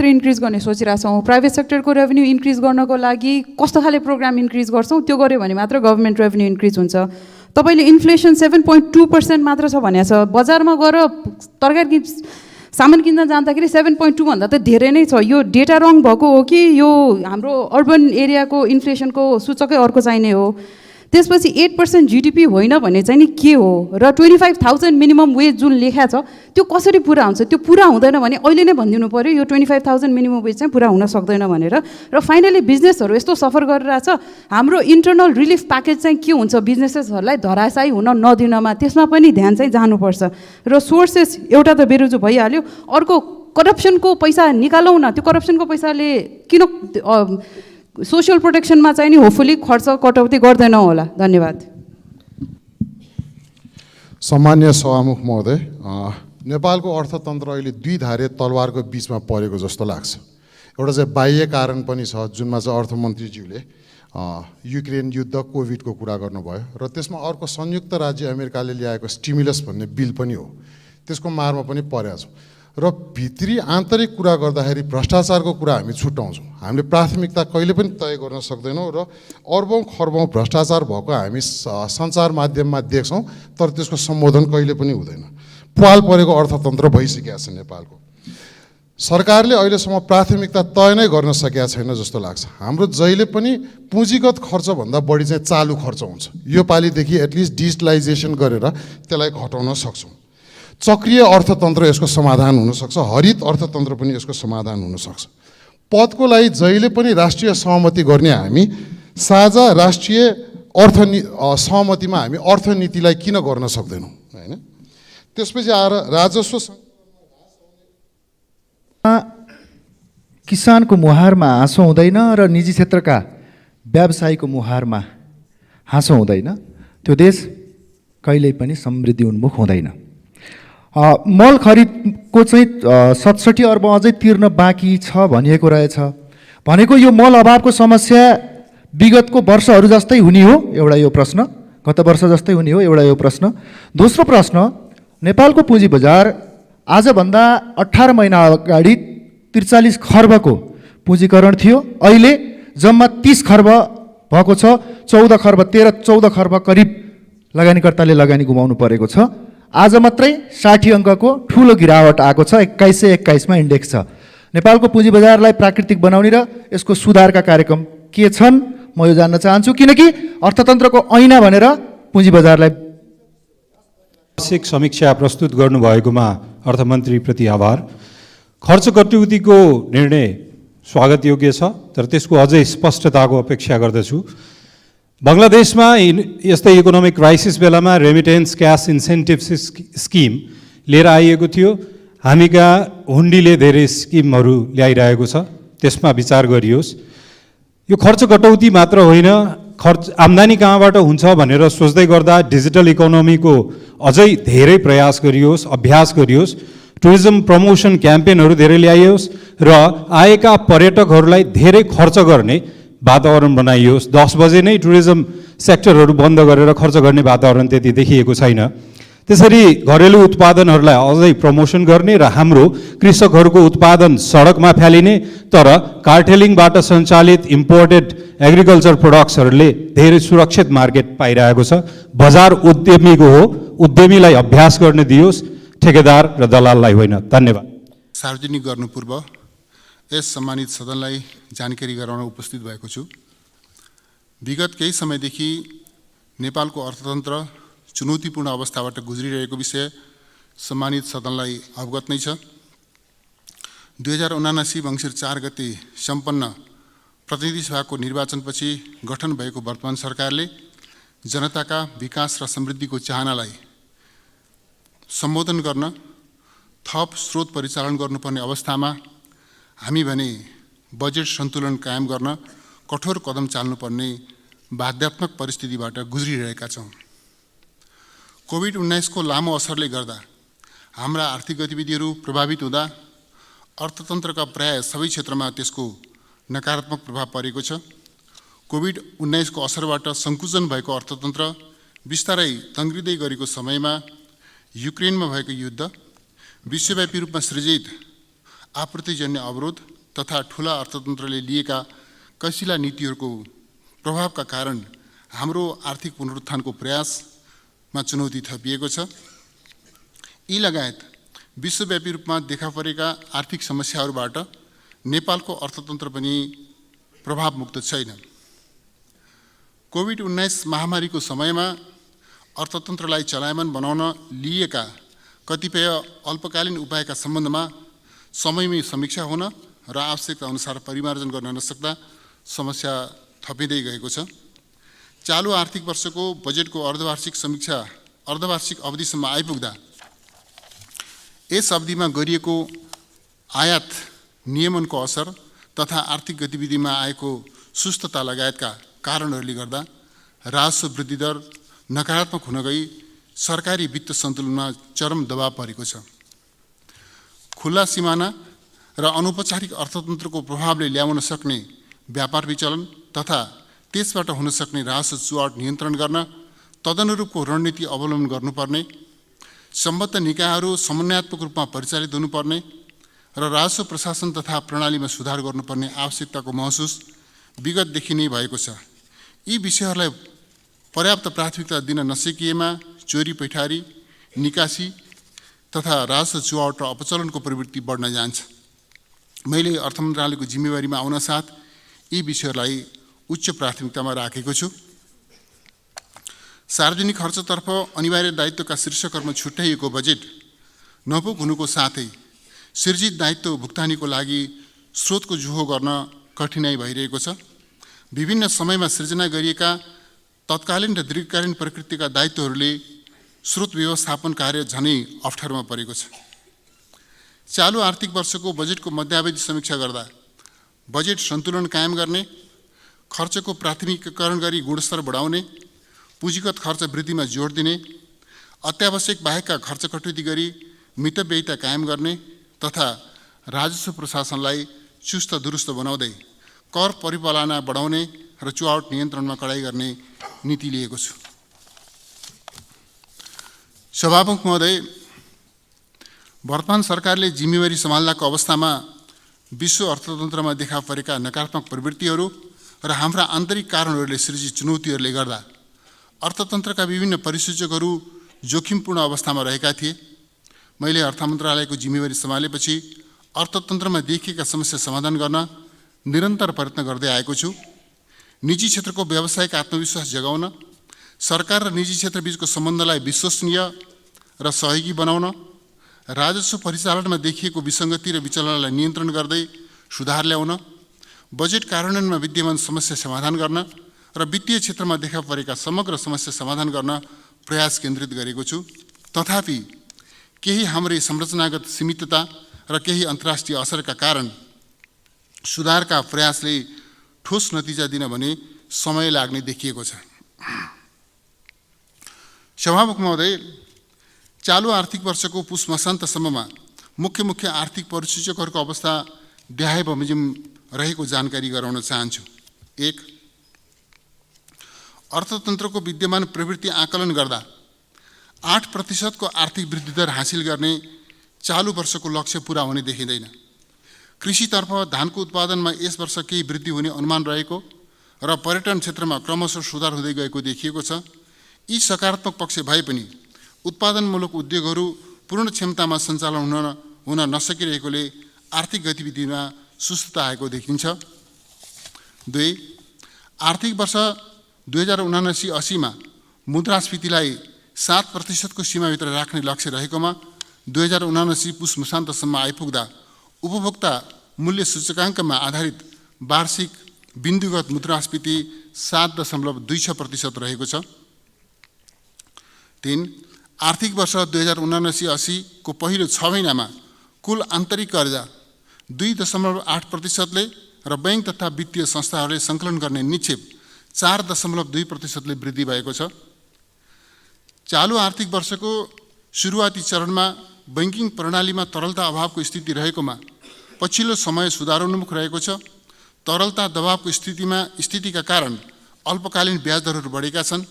कसरी इन्क्रिज गर्ने सोचिरहेको छौँ, प्राइभेट सेक्टरको रेभेन्यू इन्क्रिज गर्नको लागि कस्तो खाले प्रोग्राम इन्क्रिज गर्छौँ, त्यो गऱ्यो भने मात्र गभर्मेन्ट रेभेन्यू इन्क्रिज हुन्छ। तपाईँले इन्फ्लेसन 7.2% मात्र छ भनेको छ, बजारमा गएर तरकारी सामान किन्न जाँदाखेरि 7.2 भन्दा त धेरै नै छ। यो डेटा रङ भएको हो कि यो हाम्रो अर्बन एरियाको इन्फ्लेसनको सूचकै अर्को चाहिने हो? त्यसपछि 8% GDP होइन भने चाहिँ नि के हो? र 25,000 मिनिमम वेज जुन लेखा छ त्यो कसरी पुरा हुन्छ? त्यो पुरा हुँदैन भने अहिले नै भनिदिनु पऱ्यो यो 25,000 मिनिमम वेज चाहिँ पुरा हुन सक्दैन भनेर। र फाइनली बिजनेसहरू यस्तो सफर गरिरहेछ, हाम्रो इन्टरनल रिलिफ प्याकेज चाहिँ के हुन्छ बिजनेसेसहरूलाई धराशायी हुन नदिनमा, त्यसमा पनि ध्यान चाहिँ जानुपर्छ। र सोर्सेस एउटा त बेरोजु भइहाल्यो, अर्को करप्सनको पैसा निकालौँ न, त्यो करप्सनको पैसाले किन सोशल प्रोटेक्सनमा चाहिँ नि होपफुली खर्च कटौती गर्दैनौँ होला। धन्यवाद। सम्मान्य सभामुख महोदय, नेपालको अर्थतन्त्र अहिले दुई धारे तलवारको बिचमा परेको जस्तो लाग्छ। एउटा चाहिँ बाह्य कारण पनि छ जुनमा चाहिँ अर्थमन्त्रीज्यूले युक्रेन युद्ध कोभिडको कुरा गर्नुभयो, र त्यसमा अर्को संयुक्त राज्य अमेरिकाले ल्याएको स्टिमुलस भन्ने बिल पनि हो, त्यसको मारमा पनि परेका छौँ। र भित्री आन्तरिक कुरा गर्दाखेरि भ्रष्टाचारको कुरा हामी छुट्याउँछौँ, हामीले प्राथमिकता कहिले पनि तय गर्न सक्दैनौँ, र अर्बौँ खर्बौँ भ्रष्टाचार भएको हामी सञ्चार माध्यममा देख्छौँ, तर त्यसको सम्बोधन कहिले पनि हुँदैन। पाल परेको अर्थतन्त्र भइसकेको छ नेपालको। सरकारले अहिलेसम्म प्राथमिकता तय नै गर्न सकेका छैन जस्तो लाग्छ। हाम्रो जहिले पनि पुँजीगत खर्चभन्दा बढी चाहिँ चालु खर्च हुन्छ। यो पालिदेखि एटलिस्ट डिजिटलाइजेसन गरेर त्यसलाई घटाउन सक्छौँ। चक्रीय अर्थतन्त्र यसको समाधान हुनसक्छ, हरित अर्थतन्त्र पनि यसको समाधान हुनसक्छ। पदको लागि जहिले पनि राष्ट्रिय सहमति गर्ने हामी साझा राष्ट्रिय सहमतिमा हामी अर्थनीतिलाई किन गर्न सक्दैनौँ, होइन? त्यसपछि आएर राजस्व किसानको मुहारमा हाँसो हुँदैन र निजी क्षेत्रका व्यवसायीको मुहारमा हाँसो हुँदैन, त्यो देश कहिल्यै पनि समृद्धि उन्मुख हुँदैन। मल खरिदको चाहिँ 67 अर्ब अझै तिर्न बाँकी छ भनिएको रहेछ। भनेको यो मल अभावको समस्या विगतको वर्षहरू जस्तै हुने हो, एउटा यो प्रश्न, गत वर्ष जस्तै हुने हो, एउटा यो प्रश्न। दोस्रो प्रश्न, नेपालको पुँजी बजार आजभन्दा 18 महिना अगाडि 43 खर्बको पुँजीकरण थियो, अहिले जम्मा 30 खर्ब भएको छ। 14 खर्ब 13-14 खर्ब करिब लगानीकर्ताले लगानी गुमाउनु परेको छ। आज मात्रै 60 अङ्कको ठुलो गिरावट आएको छ, 2121 मा इन्डेक्स छ। नेपालको पुँजी बजारलाई प्राकृतिक बनाउने र यसको सुधारका कार्यक्रम के छन् म यो जान्न चाहन्छु, किनकि अर्थतन्त्रको ऐना भनेर पुँजी बजारलाई वार्षिक समीक्षा प्रस्तुत गर्नुभएकोमा अर्थमन्त्रीप्रति आभार। खर्च कटौतीको निर्णय स्वागतयोग्य छ, तर त्यसको अझै स्पष्टताको अपेक्षा गर्दछु। बङ्गलादेशमा यस्तै इकोनोमिक क्राइसिस बेलामा रेमिटेन्स क्यास इन्सेन्टिभ स्किम लिएर आइएको थियो। हामी कहाँ हुन्डीले धेरै स्किमहरू ल्याइरहेको छ, त्यसमा विचार गरियोस्। यो खर्च कटौती मात्र होइन, खर्च आम्दानी कहाँबाट हुन्छ भनेर सोच्दै गर्दा डिजिटल इकोनोमीको अझै धेरै प्रयास गरियोस्, अभ्यास गरियोस्। टुरिज्म प्रमोसन क्याम्पेनहरू धेरै ल्याइयोस् र आएका पर्यटकहरूलाई धेरै खर्च गर्ने वातावरण बनाइयोस्। 10 बजे नै टुरिज्म सेक्टरहरू बन्द गरेर खर्च गर्ने वातावरण त्यति देखिएको छैन। त्यसरी घरेलु उत्पादनहरूलाई अझै प्रमोसन गर्ने र हाम्रो कृषकहरूको उत्पादन सडकमा फ्यालिने, तर कार्टेलिङबाट सञ्चालित इम्पोर्टेड एग्रिकल्चर प्रोडक्ट्सहरूले धेरै सुरक्षित मार्केट पाइरहेको छ। बजार उद्यमीको हो, उद्यमीलाई अभ्यास गर्न दियोस्, ठेकेदार र दलाललाई होइन। धन्यवाद। सार्वजनिक गर्नु पूर्व यस सम्मानित सदनलाई जानकारी गराउन उपस्थित भएको छु। विगत केही समयदेखि नेपालको अर्थतन्त्र चुनौतीपूर्ण अवस्थाबाट गुज्रिरहेको विषय सम्मानित सदनलाई अवगत नै छ। 2079 मङ्सिर 4 गते सम्पन्न प्रतिनिधि सभाको निर्वाचनपछि गठन भएको वर्तमान सरकारले जनताका विकास र समृद्धिको चाहनालाई सम्बोधन गर्न थप स्रोत परिचालन गर्नुपर्ने अवस्थामा हामी भने बजेट सन्तुलन कायम गर्न कठोर कदम चाल्नुपर्ने बाध्यात्मक परिस्थितिबाट गुज्रिरहेका छौँ। कोभिड-19 को लामो असरले गर्दा हाम्रा आर्थिक गतिविधिहरू प्रभावित हुँदा अर्थतन्त्रका प्राय सबै क्षेत्रमा त्यसको नकारात्मक प्रभाव परेको छ। कोभिड-19 को असरबाट सङ्कुचन भएको अर्थतन्त्र बिस्तारै तङ्ग्रिँदै गरेको समयमा युक्रेनमा भएको युद्ध, विश्वव्यापी रूपमा सृजित आपूर्तिजन्य अवरोध तथा ठुला अर्थतन्त्रले लिएका कसिला नीतिहरूको प्रभावका कारण हाम्रो आर्थिक पुनरुत्थानको प्रयासमा चुनौती थपिएको छ। यी लगायत विश्वव्यापी रूपमा देखा परेका आर्थिक समस्याहरूबाट नेपालको अर्थतन्त्र पनि प्रभावमुक्त छैन। कोभिड-19 महामारीको समयमा अर्थतन्त्रलाई चलायमान बनाउन लिएका कतिपय अल्पकालीन उपायका सम्बन्धमा समयमै समीक्षा हुन र आवश्यकता अनुसार परिमार्जन गर्न नसक्दा समस्या थपिँदै गएको छ। चालु आर्थिक वर्षको बजेटको अर्धवार्षिक अवधिसम्म आइपुग्दा यस अवधिमा गरिएको आयात नियमनको असर तथा आर्थिक गतिविधिमा आएको सुस्तता लगायतका कारणहरूले गर्दा राजस्व वृद्धि दर नकारात्मक हुन गई सरकारी वित्त सन्तुलनमा चरम दबाव परेको छ। खुल्ला सिमाना र अनौपचारिक अर्थतन्त्रको प्रभावले ल्याउन सक्ने व्यापार विचलन तथा त्यसबाट हुन सक्ने राजस्व चुहाट नियन्त्रण गर्न तदनुरूपको रणनीति अवलम्बन गर्नुपर्ने, सम्बद्ध निकायहरू समन्वयात्मक रूपमा परिचालित हुनुपर्ने र राजस्व प्रशासन तथा प्रणालीमा सुधार गर्नुपर्ने आवश्यकताको महसुस विगतदेखि नै भएको छ। यी विषयहरूलाई पर्याप्त प्राथमिकता दिन नसकिएमा चोरी पैठारी, निकासी तथा राजस्व चुहाट र अपचलनको प्रवृत्ति बढ्न जान्छ। मैले अर्थ मन्त्रालयको जिम्मेवारीमा आउन साथ यी विषयहरूलाई उच्च प्राथमिकतामा राखेको छु। सार्वजनिक खर्चतर्फ अनिवार्य दायित्वका शीर्षकहरूमा छुट्याइएको बजेट नपुग हुनुको साथै सृजित दायित्व भुक्तानीको लागि स्रोतको जुहो गर्न कठिनाइ भइरहेको छ। विभिन्न समयमा सृजना गरिएका तत्कालीन र दीर्घकालीन प्रकृतिका दायित्वहरूले स्रोत व्यवस्थापन कार्य झनै अप्ठ्यारोमा परेको छ। चालु आर्थिक वर्षको बजेटको मध्यावधि समीक्षा गर्दा बजेट सन्तुलन कायम गर्ने, खर्चको प्राथमिकीकरण गरी गुणस्तर बढाउने, पुँजीगत खर्च वृद्धिमा जोड दिने, अत्यावश्यक बाहेकका खर्च कटौती गरी मितव्ययिता कायम गर्ने तथा राजस्व प्रशासनलाई चुस्त दुरुस्त बनाउँदै कर परिपालना बढाउने र चुहाट नियन्त्रणमा कडाइ गर्ने नीति लिएको छु। सभामुख महोदय, वर्तमान सरकारले जिम्मेवारी सम्हाल्दाको अवस्थामा विश्व अर्थतन्त्रमा देखा परेका नकारात्मक प्रवृत्तिहरू र हाम्रा आन्तरिक कारणहरूले सृजित चुनौतीहरूले गर्दा अर्थतन्त्रका विभिन्न परिसूचकहरू जोखिमपूर्ण अवस्थामा रहेका थिए। मैले अर्थ मन्त्रालयको जिम्मेवारी सम्हालेपछि अर्थतन्त्रमा देखिएका समस्या समाधान गर्न निरन्तर प्रयत्न गर्दै आएको छु। निजी क्षेत्रको व्यावसायिक आत्मविश्वास जगाउन, सरकार र निजी क्षेत्रबीचको सम्बन्धलाई विश्वसनीय र सहयोगी बनाउन, राजस्व परिचालनमा देखिएको विसङ्गति र विचलनलाई नियन्त्रण गर्दै सुधार ल्याउन, बजेट कार्यान्वयनमा विद्यमान समस्या समाधान गर्न र वित्तीय क्षेत्रमा देखा परेका समग्र समस्या समाधान गर्न प्रयास केन्द्रित गरेको छु। तथापि केही हाम्रै संरचनागत सीमितता र केही अन्तर्राष्ट्रिय असरका कारण सुधारका प्रयासले ठोस नतिजा दिन भने समय लाग्ने देखिएको छ। सभामुख महोदय, चालु आर्थिक वर्षको पुस मसान्तसम्ममा मुख्य आर्थिक परिसूचकहरूको अवस्था देहाय बमोजिम रहेको जानकारी गराउन चाहन्छु। 1. अर्थतन्त्रको विद्यमान प्रवृत्ति आकलन गर्दा 8% को आर्थिक वृद्धि दर हासिल गर्ने चालु वर्षको लक्ष्य पूरा हुने देखिँदैन। कृषितर्फ धानको उत्पादनमा यस वर्ष केही वृद्धि हुने अनुमान रहेको र पर्यटन क्षेत्रमा क्रमशः सुधार हुँदै गएको देखिएको छ। यी सकारात्मक पक्ष भए पनि उत्पादनमूलक उद्योगहरू पूर्ण क्षमतामा सञ्चालन हुन नसकिरहेकोले आर्थिक गतिविधिमा सुस्तता आएको देखिन्छ। 2. आर्थिक वर्ष 2079-80 मा मुद्रास्फीतिलाई 7% को सीमाभित्र राख्ने लक्ष्य रहेकोमा 2079 पुस मसान्तसम्म आइपुग्दा उपभोक्ता मूल्य सूचकाङ्कमा आधारित वार्षिक बिन्दुगत मुद्रास्फीति 7.26% रहेको छ। 3. आर्थिक वर्ष 2079-80 को पहिलो 6 महिनामा कुल आन्तरिक कर्जा 2.8% ले र बैंक तथा वित्तीय संस्थाहरूले सङ्कलन गर्ने निक्षेप 4.2% ले वृद्धि भएको छ। चालु आर्थिक वर्षको सुरुवाती चरणमा बैंकिङ प्रणालीमा तरलता अभावको स्थिति रहेकोमा पछिल्लो समय सुधारोन्मुख रहेको छ। तरलता दबावको स्थितिका कारण अल्पकालीन ब्याज दरहरू बढेका छन्।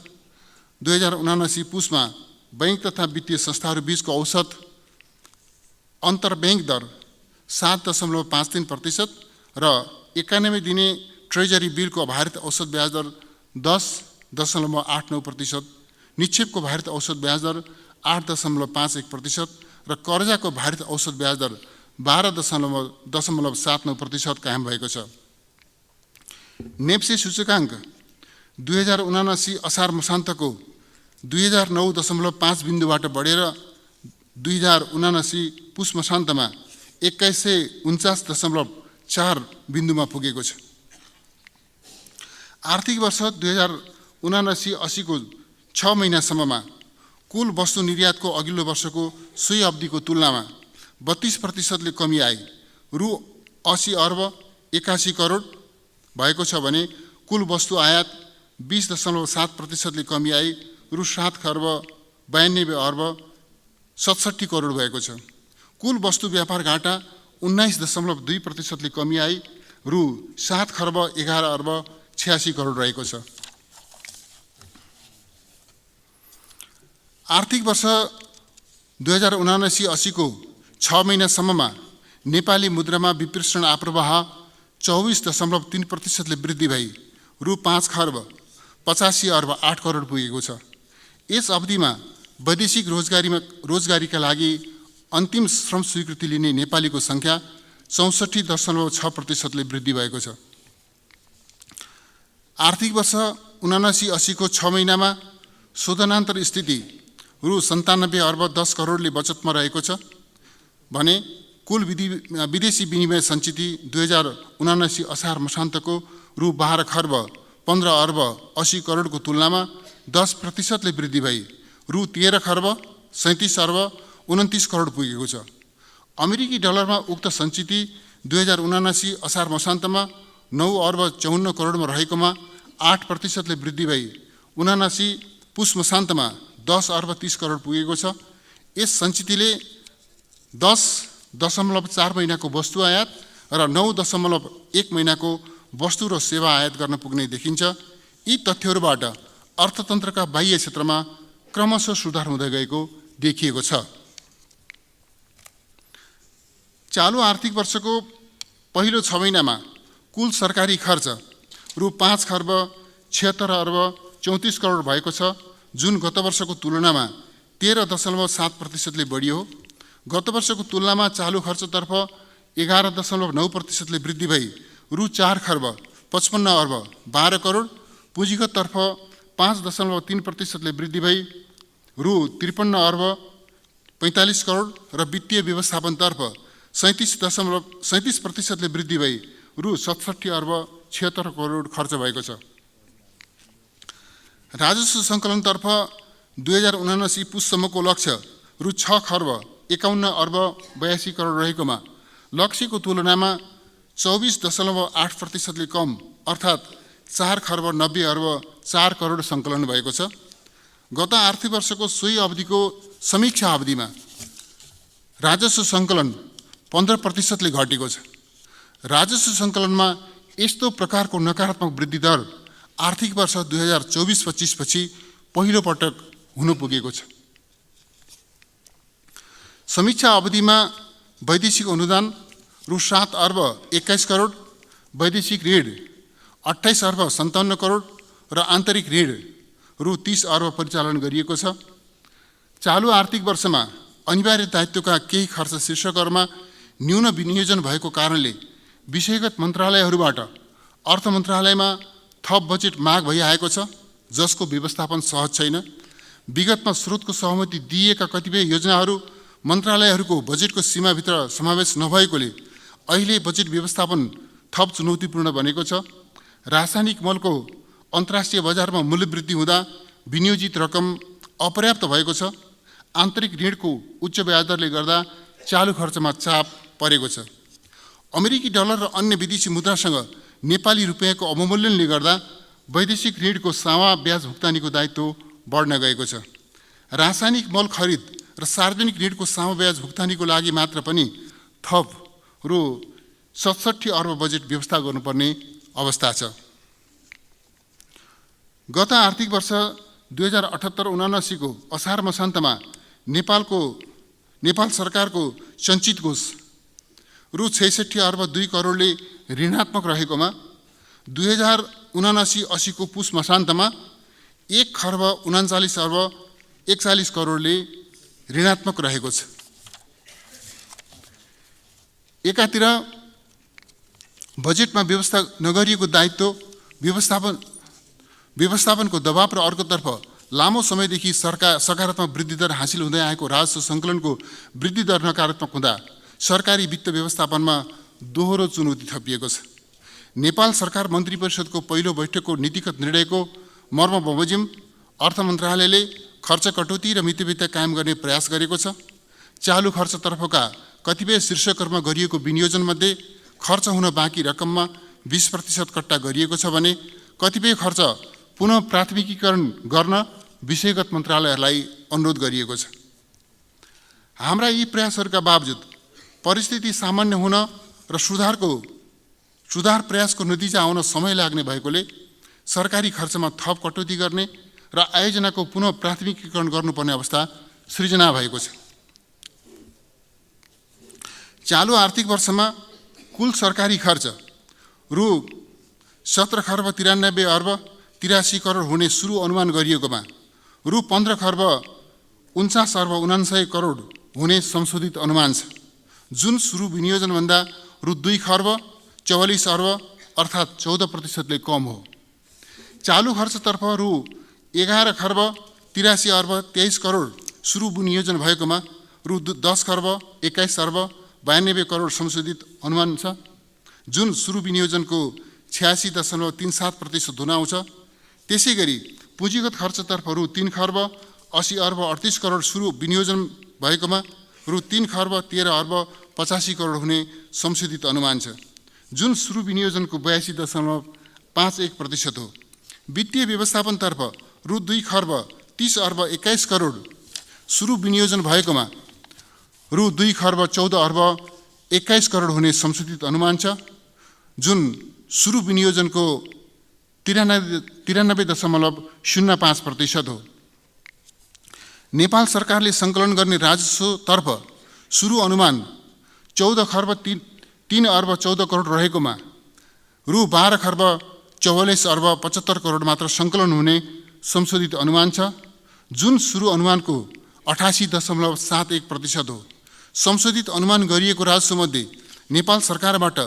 2079 पुसमा बैंक तथा वित्तीय संस्थाहरू बीचको औसत अन्तर्ब्याङ्क दर 7.53% र 91 दिने ट्रेजरी बिलको भारित औसत ब्याज दर 10.89%, निक्षेपको भारित औसत ब्याज दर 8.51% र कर्जाको भारित औसत ब्याज दर 12.79% कायम भएको छ। नेप्से सूचकाङ्क 2079 असार मसान्तको 2009.5 बिन्दुबाट बढेर 2079 पुस मसान्तमा 2149.4 बिन्दुमा पुगेको छ। आर्थिक वर्ष 2079-80 को 6 महिनासम्ममा कुल वस्तु निर्यातको अघिल्लो वर्षको सोही अवधिको तुलनामा 32% कमी आई रु 80 अर्ब 81 करोड भएको छ भने कुल वस्तु आयात 20.7% कमी आई रु 7 खर्ब 92 अर्ब 67 करोड भएको छ। कुल वस्तु व्यापार घाटा 19.2% कमी आई रु 7 खर्ब 11 अर्ब 86 करोड रहेको छ। आर्थिक वर्ष 2079-80 को 6 महिनासम्ममा नेपाली मुद्रामा विप्रेषण आप्रवाह 24.3% वृद्धि भई रु 5 खर्ब 85 अर्ब 8 करोड पुगेको छ। यस अवधिमा वैदेशिक रोजगारीका लागि अन्तिम श्रम स्वीकृति लिने नेपालीको सङ्ख्या 64.6% वृद्धि भएको छ। आर्थिक वर्ष 79-80 को 6 महिनामा शोधनान्तर स्थिति रु 97 अर्ब 10 करोडले बचतमा रहेको छ भने कुल विदेशी विनिमय सञ्चिति 2079 असार मसान्तको रु 12 खर्ब 15 अर्ब 80 करोडको तुलनामा 10% वृद्धि भई रु 13 खर्ब 37 अर्ब 29 करोड पुगेको छ। अमेरिकी डलरमा उक्त सञ्चिति 2079 असार मसान्तमा 9 अर्ब 54 करोडमा रहेकोमा 8% वृद्धि भई 79 पुस मसान्तमा 10 अर्ब 30 करोड पुगेको छ। यस सञ्चितिले 10.4 महिनाको वस्तु आयात र 9.1 महिनाको वस्तु र सेवा आयात गर्न पुग्ने देखिन्छ। यी तथ्यहरूबाट अर्थतन्त्रका बाह्य क्षेत्रमा क्रमशः सुधार हुँदै गएको देखिएको छ। चालु आर्थिक वर्षको पहिलो 6 महिनामा कुल सरकारी खर्च रु 5 खर्ब 76 अर्ब 34 करोड भएको छ, जुन गत वर्षको तुलनामा 13.7% बढियो। गत वर्षको तुलनामा चालु खर्चतर्फ 11.9% वृद्धि भई रु 4 खर्ब 55 अर्ब 12 करोड, पुँजीगततर्फ 5.3% वृद्धि भई रु 53 अर्ब 45 करोड र वित्तीय व्यवस्थापनतर्फ 37% वृद्धि भई रु 67 अर्ब 76 करोड खर्च भएको छ। राजस्व सङ्कलनतर्फ 2079 पुससम्मको लक्ष्य रु 6 खर्ब 51 अर्ब 82 करोड रहेकोमा लक्ष्यको तुलनामा 24.8% कम अर्थात् 4 खर्ब 90 अर्ब 4 करोड सङ्कलन भएको छ। गत आर्थिक वर्षको सोही अवधिको समीक्षा अवधिमा राजस्व सङ्कलन 15% घटेको छ। राजस्व सङ्कलनमा यस्तो प्रकारको नकारात्मक वृद्धि दर आर्थिक वर्ष 2024-25 पछि पहिलो पटक हुन पुगेको छ। समीक्षा अवधिमा वैदेशिक अनुदान रु 7 अर्ब 21 करोड, वैदेशिक ऋण 28 अर्ब 57 करोड र आन्तरिक ऋण रु 30 अर्ब परिचालन गरिएको छ। चालु आर्थिक वर्षमा अनिवार्य दायित्वका केही खर्च शीर्षकहरूमा न्यून विनियोजन भएको कारणले विषयगत मन्त्रालयहरूबाट अर्थ मन्त्रालयमा थप बजेट माग भइआएको छ, जसको व्यवस्थापन सहज छैन। विगतमा स्रोतको सहमति दिएका कतिपय योजनाहरू मन्त्रालयहरूको बजेटको सीमाभित्र समावेश नभएकोले अहिले बजेट व्यवस्थापन थप चुनौतीपूर्ण बनेको छ। रासायनिक मलको अन्तर्राष्ट्रिय बजारमा मूल्य वृद्धि हुँदा विनियोजित रकम अपर्याप्त भएको छ। आन्तरिक ऋणको उच्च ब्याज दरले गर्दा चालु खर्चमा चाप परेको छ। अमेरिकी डलर र अन्य विदेशी मुद्रासँग नेपाली रुपियाँको अवमूल्यनले गर्दा वैदेशिक ऋणको सावा ब्याज भुक्तानीको दायित्व बढ्न गएको छ। रासायनिक मल खरिद र सार्वजनिक ऋणको सावा ब्याज भुक्तानीको लागि मात्र पनि थप रु 67 अर्ब बजेट व्यवस्था गर्नुपर्ने अवस्था छ। गत आर्थिक वर्ष 2078-79 को असार मसान्तमा नेपाल सरकारको सञ्चित कोष रु 66 अर्ब 2 करोडले ऋणात्मक रहेकोमा 2079-80 को पुस मसान्तमा 1 खर्ब 39 अर्ब 41 करोडले ऋणात्मक रहेको छ। एकातिर बजेटमा व्यवस्था नगरिएको दायित्व व्यवस्थापनको दबाव र अर्कोतर्फ लामो समयदेखि सकारात्मक वृद्धि दर हासिल हुँदै आएको राजस्व सङ्कलनको वृद्धि दर नकारात्मक हुँदा सरकारी वित्त व्यवस्थापनमा दोहोरो चुनौती थपिएको छ। नेपाल सरकार मन्त्री परिषदको पहिलो बैठकको नीतिगत निर्णयको मर्म बमोजिम अर्थ मन्त्रालयले खर्च कटौती र मितव्ययिता कायम गर्ने प्रयास गरेको छ। चालु खर्चतर्फका कतिपय शीर्षकहरूमा गरिएको विनियोजनमध्ये खर्च हुन बाँकी रकममा 20% कट्टा गरिएको छ भने कतिपय खर्च पुनः प्राथमिकीकरण गर्न विषयगत मन्त्रालयहरूलाई अनुरोध गरिएको छ। हाम्रा यी प्रयासहरूका बावजुद परिस्थिति सामान्य हुन र सुधार प्रयासको नतिजा आउन समय लाग्ने भएकोले सरकारी खर्चमा थप कटौती गर्ने र आयोजनाको पुनः प्राथमिकीकरण गर्नुपर्ने अवस्था सृजना भएको छ। चालु आर्थिक वर्षमा कुल सरकारी खर्च रु 17 खर्ब 93 अर्ब 83 करोड हुने सुरु अनुमान गरिएकोमा रु 15 खर्ब 49 अर्ब 99 करोड हुने संशोधित अनुमान छ, जुन सुरु विनियोजनभन्दा रु 2 खर्ब 44 अर्ब अर्थात् 14% कम हो। चालु खर्चतर्फ रु 11 खर्ब 83 अर्ब 23 करोड सुरु विनियोजन भएकोमा रु 10 खर्ब 21 अर्ब 92 करोड संशोधित अनुमान छ, जुन सुरु विनियोजनको 86.37% हुन आउँछ। त्यसै गरी पुँजीगत खर्चतर्फ रु 3 खर्ब 80 अर्ब 38 करोड सुरु विनियोजन भएकोमा रु 3 खर्ब 13 अर्ब 85 करोड हुने संशोधित अनुमान छ, जुन सुरु विनियोजनको 82.51% हो। वित्तीय व्यवस्थापनतर्फ रु 2 खर्ब 30 अर्ब 21 करोड सुरु विनियोजन भएकोमा रु 2 खर्ब 14 अर्ब 21 करोड हुने संशोधित अनुमान छ, जुन सुरु विनियोजनको 93.05% हो। नेपाल सरकारले सङ्कलन गर्ने राजस्वतर्फ सुरु अनुमान 14 खर्ब 3 अर्ब 14 करोड रहेकोमा रु 12 खर्ब 44 अर्ब 75 करोड मात्र सङ्कलन हुने संशोधित अनुमान छ, जुन सुरु अनुमानको 88.71% हो। संशोधित अनुमान गरिएको राजस्वमध्ये नेपाल सरकारबाट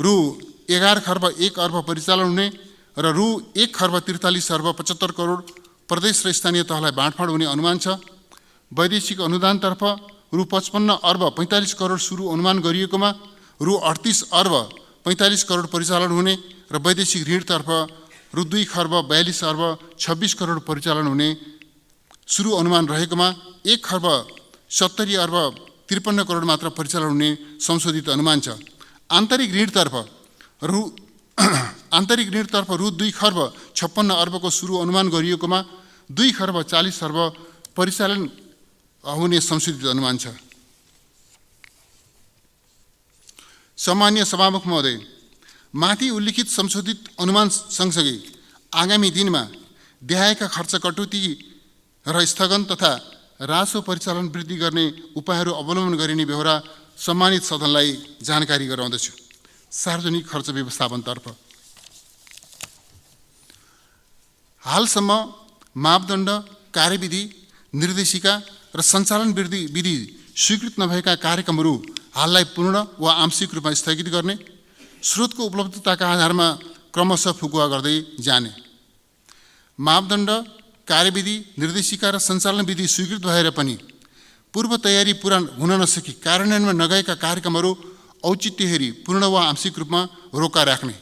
रु 11 खर्ब 1 अर्ब परिचालन हुने र रु 1 खर्ब 43 अर्ब 75 करोड प्रदेश र स्थानीय तहलाई बाँडफाँड हुने अनुमान छ। वैदेशिक अनुदानतर्फ रु 55 अर्ब 45 करोड सुरु अनुमान गरिएकोमा रु 38 अर्ब 45 करोड परिचालन हुने र वैदेशिक ऋणतर्फ रु 2 खर्ब 42 अर्ब 26 करोड परिचालन हुने सुरु अनुमान रहेकोमा 1 खर्ब 70 अर्ब 53 करोड मात्र परिचालन हुने संशोधित अनुमान छ। आन्तरिक ऋणतर्फ रु 2 खर्ब 56 अर्बको सुरु अनुमान गरिएकोमा 2 खर्ब 40 अर्ब परिचालन हुने संशोधित अनुमान छ। सम्मान्य सभामुख महोदय, माथि उल्लिखित संशोधित अनुमान सँगसँगै आगामी दिनमा देखाएका खर्च कटौती र स्थगन तथा राजस्व परिचालन वृद्धि गर्ने उपायहरू अवलम्बन गरिने बेहोरा सम्मानित सदनलाई जानकारी गराउँदछु। सार्वजनिक खर्च व्यवस्थापनतर्फ हालसम्म मापदण्ड, कार्यविधि, निर्देशिका र सञ्चालन विधि स्वीकृत नभएका कार्यक्रमहरू हाललाई पूर्ण वा आंशिक रूपमा स्थगित गर्ने, स्रोतको उपलब्धताका आधारमा क्रमशः फुकुवा गर्दै जाने, मापदण्ड, कार्यविधि, निर्देशिका र सञ्चालन विधि स्वीकृत भएर पनि पूर्व तयारी पुरा हुन नसकी कार्यान्वयनमा नगएका कार्यक्रमहरू औचित्य हेरी पूर्ण वा आंशिक रूपमा रोका राख्ने,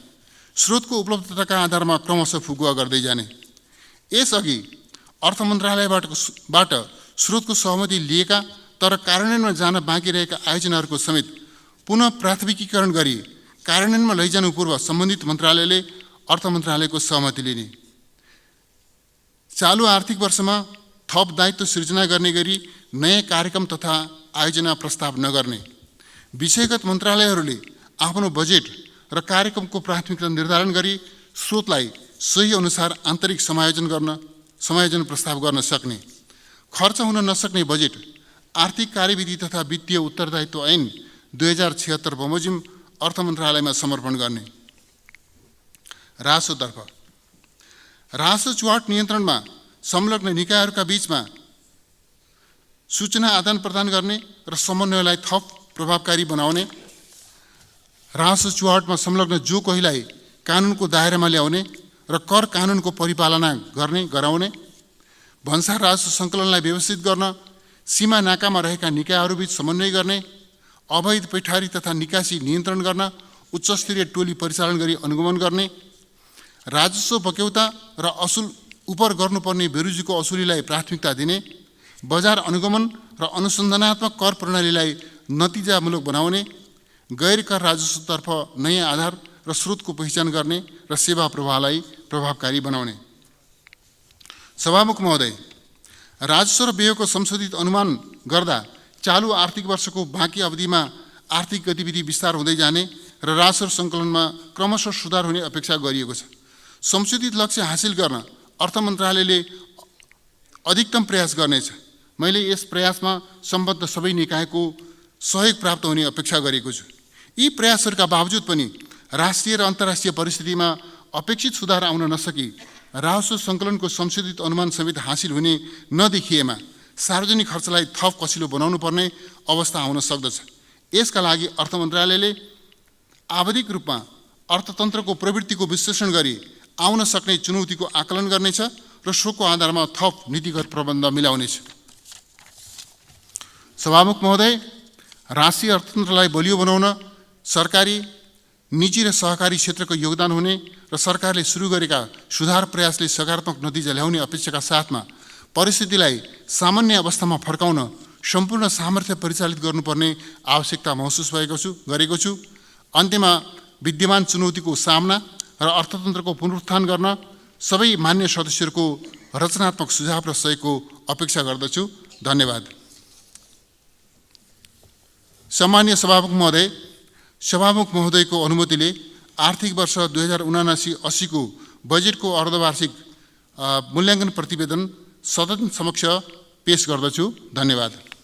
स्रोतको उपलब्धताका आधारमा क्रमशः फुकुवा गर्दै जाने। यसअघि अर्थ मन्त्रालयबाट स्रोतको सहमति लिएका तर कार्यान्वयनमा जान बाँकी रहेका आयोजनाहरूको समेत पुनः प्राथमिकीकरण गरी कार्यान्वयनमा लैजानु पूर्व सम्बन्धित मन्त्रालयले अर्थ मन्त्रालयको सहमति लिने, चालु आर्थिक वर्षमा थप दायित्व सृजना गर्ने गरी नयाँ कार्यक्रम तथा आयोजना प्रस्ताव नगर्ने, विषयगत मन्त्रालयहरूले आफ्नो बजेट र कार्यक्रमको प्राथमिकता निर्धारण गरी स्रोतलाई सही अनुसार आन्तरिक समायोजन प्रस्ताव गर्न सक्ने, खर्च हुन नसक्ने बजेट, आर्थिक कार्यविधि तथा वित्तीय उत्तरदायित्व ऐन 2076 बमोजिम अर्थ मन्त्रालयमा समर्पण गर्ने। राजस्वतर्फ राजस्व चुहाट नियन्त्रणमा संलग्न निकायहरूका बीचमा सूचना आदान प्रदान गर्ने र समन्वयलाई थप प्रभावकारी बनाउने, राजस्व चुहाटमा संलग्न जो कोहीलाई कानुनको दायरामा ल्याउने र कर कानुनको परिपालना गराउने, भन्सार राजस्व सङ्कलनलाई व्यवस्थित गर्न सीमा नाकामा रहेका निकायहरूबीच समन्वय गर्ने, अवैध पैठारी तथा निकासी नियन्त्रण गर्न उच्चस्तरीय टोली परिचालन गरी अनुगमन गर्ने, राजस्व बक्यौता र असुल उपर गर्नुपर्ने बेरुजीको असुलीलाई प्राथमिकता दिने, बजार अनुगमन र अनुसन्धानात्मक कर प्रणालीलाई नतिजामूलक बनाउने, गैर कर राजस्वतर्फ नयाँ आधार र स्रोतको पहिचान गर्ने र सेवा प्रवाहलाई प्रभावकारी बनाउने। सभामुख महोदय, राजस्व र व्ययको संशोधित अनुमान गर्दा चालु आर्थिक वर्षको बाँकी अवधिमा आर्थिक गतिविधि विस्तार हुँदै जाने र राजस्व सङ्कलनमा क्रमशः सुधार हुने अपेक्षा गरिएको छ। संशोधित लक्ष्य हासिल गर्न अर्थ मन्त्रालयले अधिकतम प्रयास गर्नेछ। मैले यस प्रयासमा सम्बद्ध सबै निकायको सहयोग प्राप्त हुने अपेक्षा गरेको छु। यी प्रयासहरूका बावजुद पनि राष्ट्रिय र अन्तर्राष्ट्रिय परिस्थितिमा अपेक्षित सुधार आउन नसकी राजस्व सङ्कलनको संशोधित अनुमान समेत हासिल हुने नदेखिएमा सार्वजनिक खर्चलाई थप कसिलो बनाउनु पर्ने अवस्था आउन सक्दछ। यसका लागि अर्थ मन्त्रालयले आवधिक रूपमा अर्थतन्त्रको प्रवृत्तिको विश्लेषण गरी आउन सक्ने चुनौतीको आकलन गर्नेछ र सोको आधारमा थप नीतिगत प्रबन्ध मिलाउनेछ। सभामुख महोदय, राष्ट्रिय अर्थतन्त्रलाई बलियो बनाउन सरकारी, निजी र सहकारी क्षेत्रको योगदान हुने र सरकारले सुरु गरेका सुधार प्रयासले सकारात्मक नतिजा ल्याउने अपेक्षाका साथमा परिस्थितिलाई सामान्य अवस्थामा फर्काउन सम्पूर्ण सामर्थ्य परिचालित गर्नुपर्ने आवश्यकता महसुस गरेको छु। अन्त्यमा विद्यमान चुनौतीको सामना र अर्थतन्त्रको पुनरुत्थान गर्न सबै मान्य सदस्यहरूको रचनात्मक सुझाव र सहयोगको अपेक्षा गर्दछु। धन्यवाद। सम्मानीय सभामुख महोदय, सभामुख महोदयको अनुमतिले आर्थिक वर्ष 2079-80 को बजेटको अर्धवार्षिक मूल्याङ्कन प्रतिवेदन सदन समक्ष पेश गर्दछु। धन्यवाद।